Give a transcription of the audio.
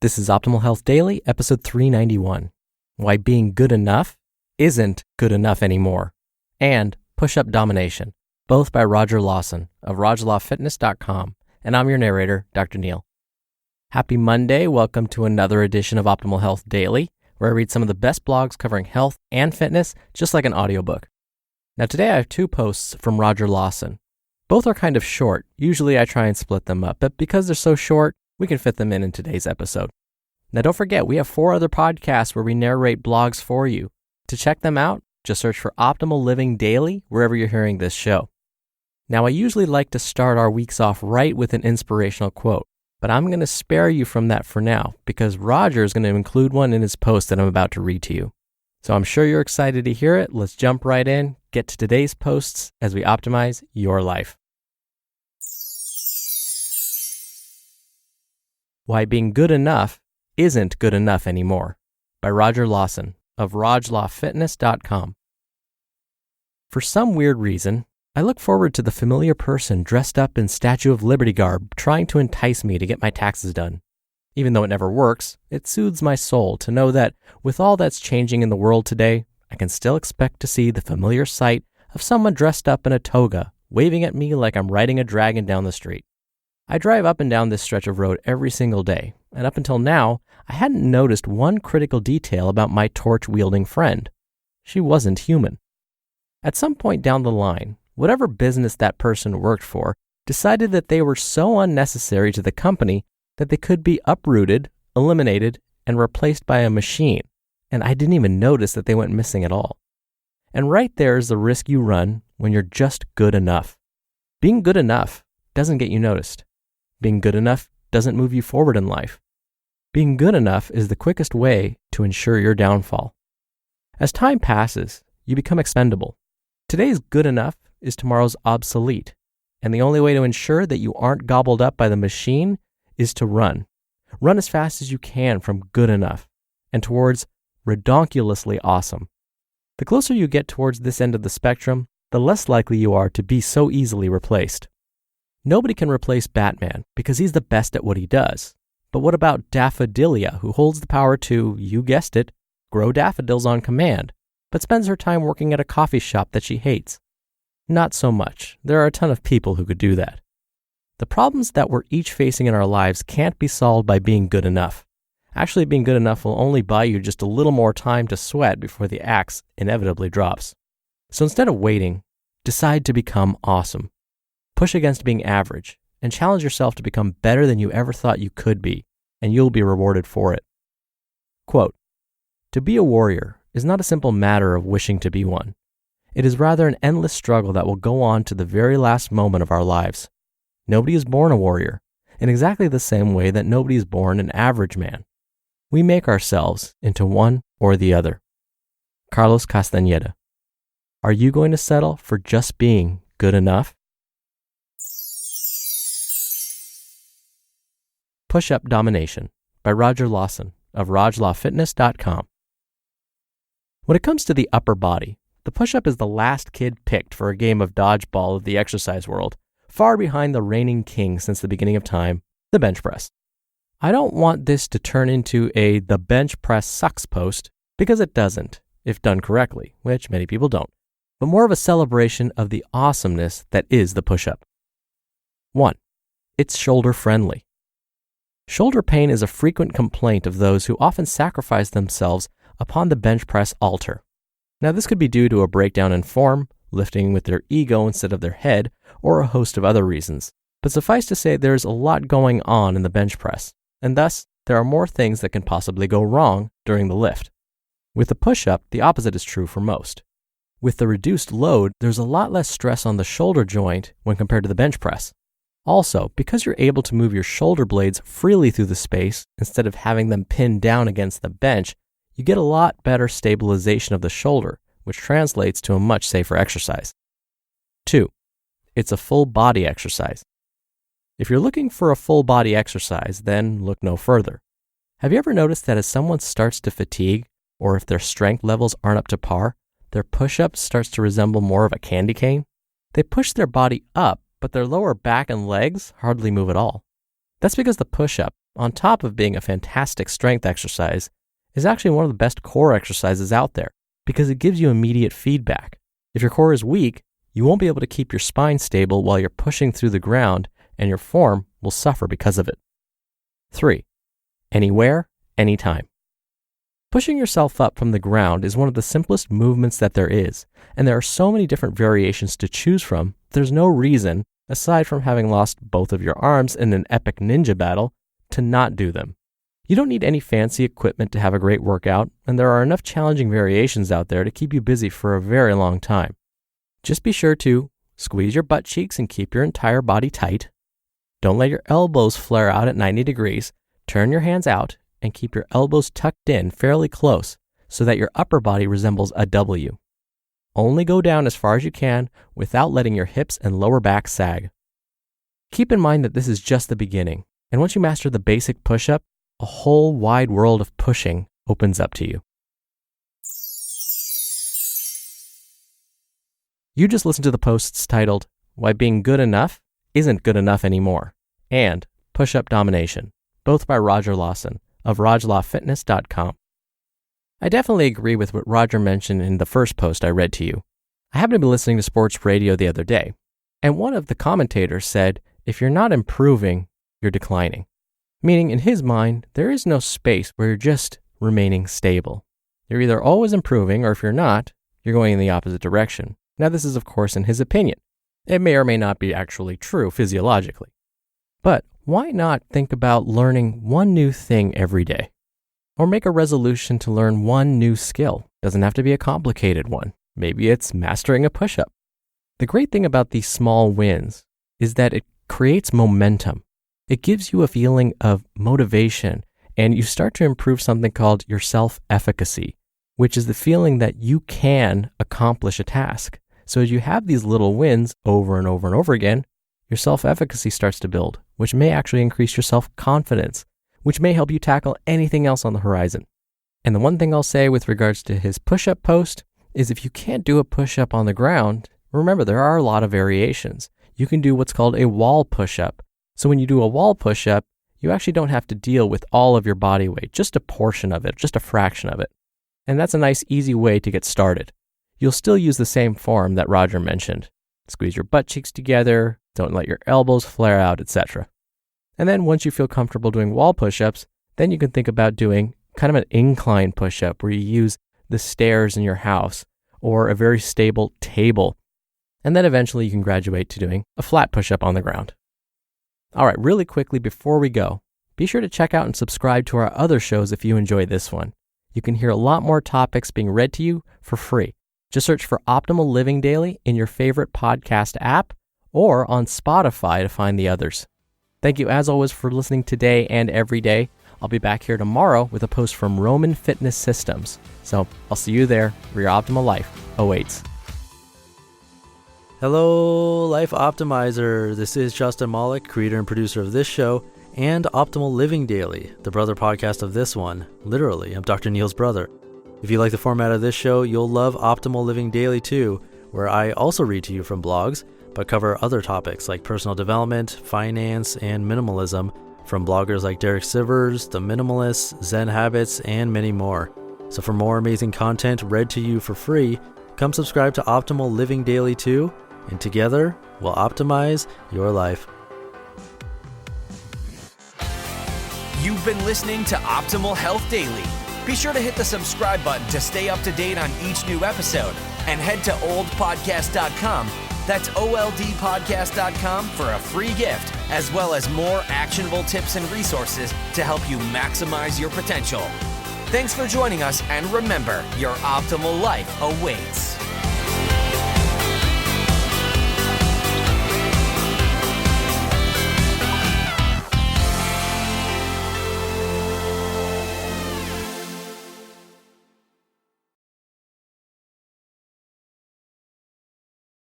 This is Optimal Health Daily, episode 391. Why being good enough isn't good enough anymore. And Push-Up Domination, both by Roger Lawson of RajLawFitness.com. And I'm your narrator, Dr. Neil. Happy Monday. Welcome to another edition of Optimal Health Daily, where I read some of the best blogs covering health and fitness, just like an audiobook. Now today I have two posts from Roger Lawson. Both are kind of short. Usually I try and split them up, but because they're so short, we can fit them in today's episode. Now don't forget, we have 4 other podcasts where we narrate blogs for you. To check them out, just search for Optimal Living Daily wherever you're hearing this show. Now I usually like to start our weeks off right with an inspirational quote, but I'm going to spare you from that for now because Roger is going to include one in his post that I'm about to read to you. So I'm sure you're excited to hear it. Let's jump right in, get to today's posts as we optimize your life. Why being good enough isn't good enough anymore, by Roger Lawson of RajLawFitness.com. For some weird reason, I look forward to the familiar person dressed up in Statue of Liberty garb trying to entice me to get my taxes done. Even though it never works, it soothes my soul to know that with all that's changing in the world today, I can still expect to see the familiar sight of someone dressed up in a toga, waving at me like I'm riding a dragon down the street. I drive up and down this stretch of road every single day, and up until now, I hadn't noticed one critical detail about my torch-wielding friend. She wasn't human. At some point down the line, whatever business that person worked for decided that they were so unnecessary to the company that they could be uprooted, eliminated, and replaced by a machine, and I didn't even notice that they went missing at all. And right there is the risk you run when you're just good enough. Being good enough doesn't get you noticed. Being good enough doesn't move you forward in life. Being good enough is the quickest way to ensure your downfall. As time passes, you become expendable. Today's good enough is tomorrow's obsolete, and the only way to ensure that you aren't gobbled up by the machine is to run. Run as fast as you can from good enough and towards redonkulously awesome. The closer you get towards this end of the spectrum, the less likely you are to be so easily replaced. Nobody can replace Batman because he's the best at what he does. But what about Daffodilia, who holds the power to, you guessed it, grow daffodils on command, but spends her time working at a coffee shop that she hates? Not so much. There are a ton of people who could do that. The problems that we're each facing in our lives can't be solved by being good enough. Actually, being good enough will only buy you just a little more time to sweat before the axe inevitably drops. So instead of waiting, decide to become awesome. Push against being average and challenge yourself to become better than you ever thought you could be, and you'll be rewarded for it. Quote, "To be a warrior is not a simple matter of wishing to be one. It is rather an endless struggle that will go on to the very last moment of our lives. Nobody is born a warrior, in exactly the same way that nobody is born an average man. We make ourselves into one or the other." Carlos Castañeda. Are you going to settle for just being good enough? Push-Up Domination by Roger Lawson of RajLawFitness.com. When it comes to the upper body, the push-up is the last kid picked for a game of dodgeball of the exercise world, far behind the reigning king since the beginning of time, the bench press. I don't want this to turn into a "the bench press sucks" post, because it doesn't, if done correctly, which many people don't, but more of a celebration of the awesomeness that is the push-up. 1. It's shoulder-friendly. Shoulder pain is a frequent complaint of those who often sacrifice themselves upon the bench press altar. Now, this could be due to a breakdown in form, lifting with their ego instead of their head, or a host of other reasons. But suffice to say, there's a lot going on in the bench press, and thus, there are more things that can possibly go wrong during the lift. With the push-up, the opposite is true for most. With the reduced load, there's a lot less stress on the shoulder joint when compared to the bench press. Also, because you're able to move your shoulder blades freely through the space instead of having them pinned down against the bench, you get a lot better stabilization of the shoulder, which translates to a much safer exercise. 2. It's a full body exercise. If you're looking for a full body exercise, then look no further. Have you ever noticed that as someone starts to fatigue, or if their strength levels aren't up to par, their push-up starts to resemble more of a candy cane? They push their body up, but their lower back and legs hardly move at all. That's because the push-up, on top of being a fantastic strength exercise, is actually one of the best core exercises out there because it gives you immediate feedback. If your core is weak, you won't be able to keep your spine stable while you're pushing through the ground, and your form will suffer because of it. 3. Anywhere, anytime. Pushing yourself up from the ground is one of the simplest movements that there is, and there are so many different variations to choose from, there's no reason, aside from having lost both of your arms in an epic ninja battle, to not do them. You don't need any fancy equipment to have a great workout, and there are enough challenging variations out there to keep you busy for a very long time. Just be sure to squeeze your butt cheeks and keep your entire body tight. Don't let your elbows flare out at 90 degrees. Turn your hands out and keep your elbows tucked in fairly close so that your upper body resembles a W. Only go down as far as you can without letting your hips and lower back sag. Keep in mind that this is just the beginning, and once you master the basic push-up, a whole wide world of pushing opens up to you. You just listened to the posts titled, Why Being Good Enough Isn't Good Enough Anymore, and Push-Up Domination, both by Roger Lawson of RajLawFitness.com. I definitely agree with what Roger mentioned in the first post I read to you. I happened to be listening to sports radio the other day, and one of the commentators said, if you're not improving, you're declining. Meaning, in his mind, there is no space where you're just remaining stable. You're either always improving, or if you're not, you're going in the opposite direction. Now, this is, of course, in his opinion. It may or may not be actually true physiologically. But why not think about learning one new thing every day? Or make a resolution to learn one new skill. Doesn't have to be a complicated one. Maybe it's mastering a push-up. The great thing about these small wins is that it creates momentum. It gives you a feeling of motivation, and you start to improve something called your self-efficacy, which is the feeling that you can accomplish a task. So as you have these little wins over and over and over again, your self-efficacy starts to build, which may actually increase your self-confidence, which may help you tackle anything else on the horizon. And the one thing I'll say with regards to his push-up post is if you can't do a push-up on the ground, remember there are a lot of variations. You can do what's called a wall push-up. So when you do a wall push-up, you actually don't have to deal with all of your body weight, just a portion of it, just a fraction of it. And that's a nice, easy way to get started. You'll still use the same form that Roger mentioned. Squeeze your butt cheeks together, don't let your elbows flare out, etc. And then once you feel comfortable doing wall push-ups, then you can think about doing kind of an incline push-up where you use the stairs in your house or a very stable table. And then eventually you can graduate to doing a flat push-up on the ground. All right, really quickly before we go, be sure to check out and subscribe to our other shows if you enjoy this one. You can hear a lot more topics being read to you for free. Just search for Optimal Living Daily in your favorite podcast app or on Spotify to find the others. Thank you as always for listening today and every day. I'll be back here tomorrow with a post from Roman Fitness Systems. So I'll see you there where your optimal life awaits. Hello, Life Optimizer. This is Justin Malik, creator and producer of this show and Optimal Living Daily, the brother podcast of this one. Literally, I'm Dr. Neil's brother. If you like the format of this show, you'll love Optimal Living Daily too, where I also read to you from blogs, but cover other topics like personal development, finance, and minimalism from bloggers like Derek Sivers, The Minimalists, Zen Habits, and many more. So for more amazing content read to you for free, come subscribe to Optimal Living Daily too, and together we'll optimize your life. You've been listening to Optimal Health Daily. Be sure to hit the subscribe button to stay up to date on each new episode, and head to oldpodcast.com. That's oldpodcast.com for a free gift, as well as more actionable tips and resources to help you maximize your potential. Thanks for joining us, and remember, your optimal life awaits.